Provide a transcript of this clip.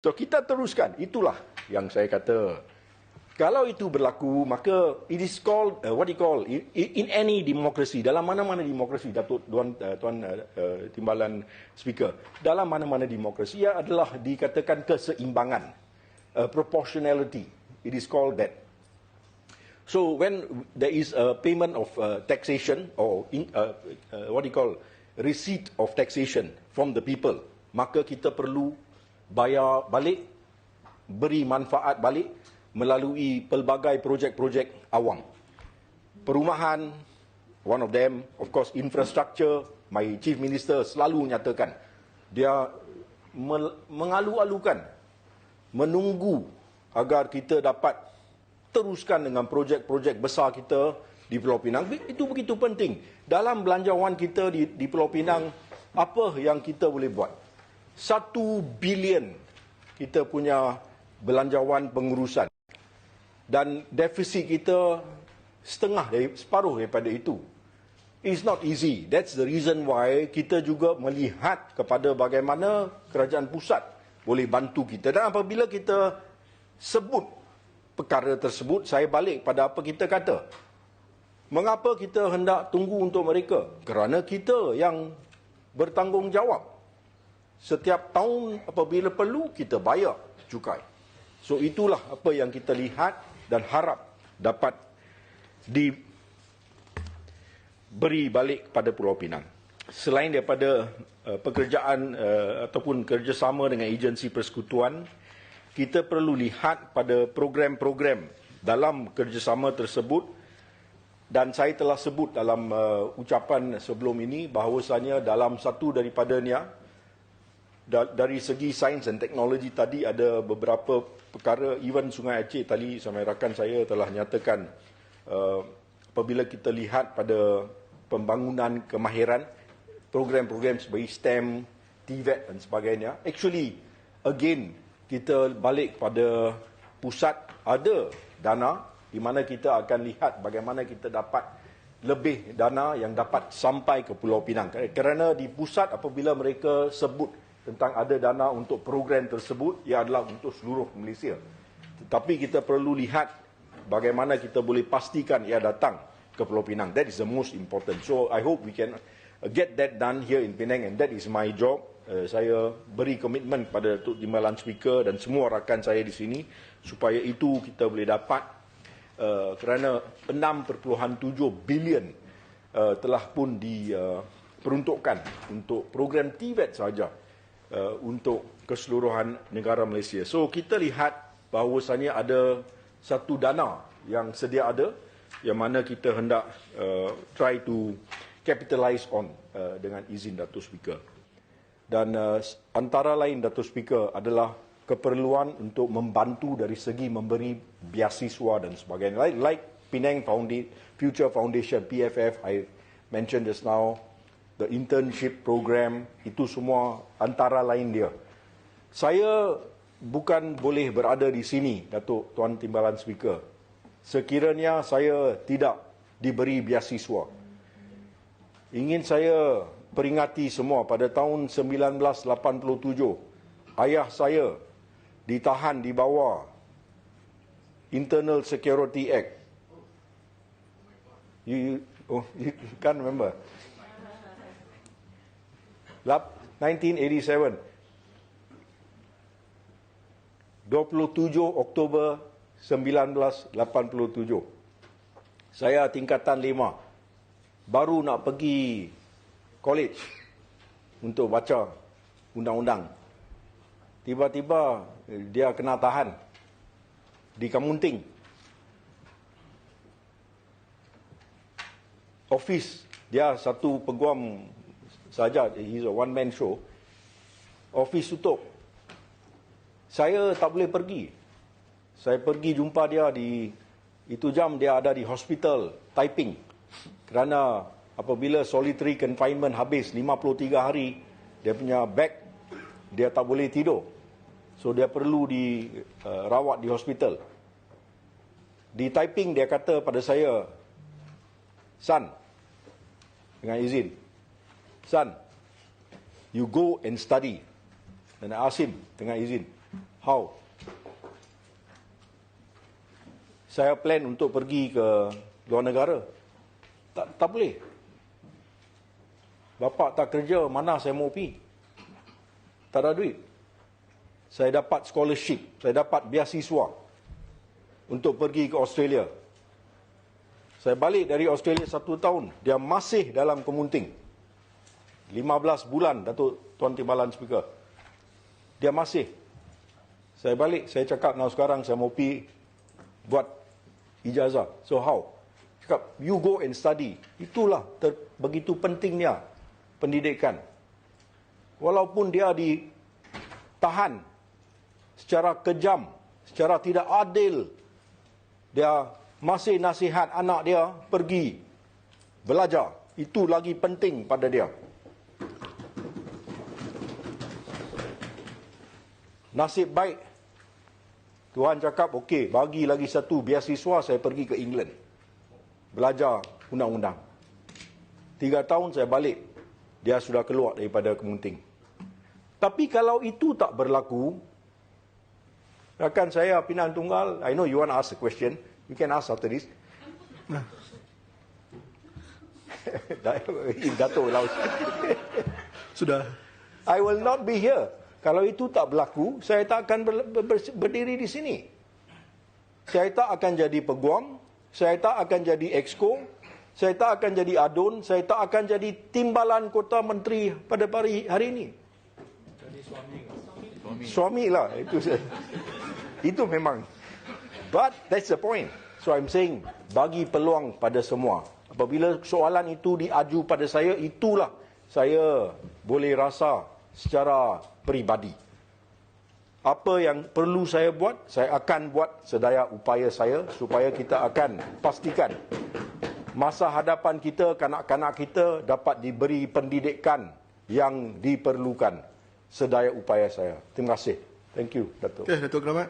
So kita teruskan, itulah yang saya kata. Kalau itu berlaku, maka it is called, in any democracy, dalam mana-mana demokrasi, Datuk Tuan Timbalan Speaker, dalam mana-mana demokrasi, ia adalah dikatakan keseimbangan, proportionality, it is called that. So when there is a payment of taxation, or receipt of taxation from the people, maka kita perlu bayar balik, beri manfaat balik melalui pelbagai projek-projek awam. Perumahan, one of them, of course infrastructure. My Chief Minister selalu nyatakan, dia mengalu-alukan, menunggu agar kita dapat teruskan dengan projek-projek besar kita di Pulau Pinang. Itu begitu penting. Dalam belanjawan kita di Pulau Pinang, apa yang kita boleh buat? 1 bilion kita punya belanjawan pengurusan. Dan defisit kita separuh daripada itu. It's not easy. That's the reason why kita juga melihat kepada bagaimana kerajaan pusat boleh bantu kita. Dan apabila kita sebut perkara tersebut, saya balik pada apa kita kata. Mengapa kita hendak tunggu untuk mereka? Kerana kita yang bertanggungjawab. Setiap tahun apabila perlu, kita bayar cukai. So itulah apa yang kita lihat dan harap dapat diberi balik kepada Pulau Pinang. Selain daripada pekerjaan ataupun kerjasama dengan agensi persekutuan, kita perlu lihat pada program-program dalam kerjasama tersebut. Dan saya telah sebut dalam ucapan sebelum ini bahawasanya dalam satu daripadanya, dari segi sains dan teknologi tadi ada beberapa perkara, even Sungai Aceh tadi sampai rakan saya telah nyatakan, apabila kita lihat pada pembangunan kemahiran, program-program seperti STEM, TVET dan sebagainya, actually, again, kita balik pada pusat, ada dana di mana kita akan lihat bagaimana kita dapat lebih dana yang dapat sampai ke Pulau Pinang. Kerana di pusat apabila mereka sebut tentang ada dana untuk program tersebut, ia adalah untuk seluruh Malaysia. Tetapi kita perlu lihat bagaimana kita boleh pastikan ia datang ke Pulau Pinang. That is the most important. So I hope we can get that done here in Penang, and that is my job. Saya beri komitmen pada Datuk Timbalan Speaker dan semua rakan saya di sini supaya itu kita boleh dapat, kerana 6.7 bilion telah pun diperuntukkan untuk program TVET sahaja, untuk keseluruhan negara Malaysia. So kita lihat bahawasanya ada satu dana yang sedia ada, yang mana kita hendak try to capitalize on dengan izin Datuk Speaker. Dan antara lain Datuk Speaker adalah keperluan untuk membantu dari segi memberi beasiswa dan sebagainya. Like Penang Future Foundation, PFF, I mentioned just now, the internship program, itu semua antara lain dia. Saya bukan boleh berada di sini, Datuk Tuan Timbalan Speaker, sekiranya saya tidak diberi beasiswa. Ingin saya peringati semua, pada tahun 1987, ayah saya ditahan di bawah Internal Security Act. You can't remember. 1987, 27 Oktober 1987. Saya tingkatan 5, baru nak pergi college untuk baca undang-undang. Tiba-tiba dia kena tahan di Kamunting. Office dia satu peguam saja, he's a one-man show. Office tutup. Saya tak boleh pergi. Saya pergi jumpa dia itu jam dia ada di hospital typing. Kerana apabila solitary confinement habis 53 hari, dia punya back, dia tak boleh tidur. So dia perlu dirawat di hospital. Di typing dia kata pada saya, "Son," dengan izin, "Son, you go and study." Dan I ask him dengan izin, How? Saya plan untuk pergi ke luar negara. Tak boleh. Bapak tak kerja, mana saya mau pergi? Tak ada duit. Saya dapat scholarship, saya dapat beasiswa untuk pergi ke Australia. Saya balik dari Australia 1 tahun, dia masih dalam kemunting. 15 bulan, Datuk Tuan Timbalan Speaker. Dia masih. Saya balik, saya cakap, nah sekarang saya mau pergi buat ijazah. So how? Cakap, you go and study. Itulah begitu pentingnya pendidikan. Walaupun dia ditahan secara kejam, secara tidak adil, dia masih nasihat anak dia pergi belajar. Itu lagi penting pada dia. Nasib baik, Tuhan cakap, okey, bagi lagi satu beasiswa, saya pergi ke England. Belajar undang-undang. 3 tahun saya balik, dia sudah keluar daripada kemunting. Tapi kalau itu tak berlaku, rakan saya Pinang Tunggal, I know you want to ask a question, you can ask after this. Dato' Laos. Sudah. I will not be here. Kalau itu tak berlaku, saya tak akan berdiri di sini. Saya tak akan jadi peguam, saya tak akan jadi exco, saya tak akan jadi adun, saya tak akan jadi timbalan kota menteri pada hari ini. Suami lah, itu memang. But that's the point. So I'm saying, bagi peluang pada semua. Apabila soalan itu diaju pada saya, itulah saya boleh rasa secara peribadi. Apa yang perlu saya buat, saya akan buat sedaya upaya saya supaya kita akan pastikan masa hadapan kita, kanak-kanak kita dapat diberi pendidikan yang diperlukan. Sedaya upaya saya. Terima kasih. Thank you, Datuk. Okey, Datuk Keramat.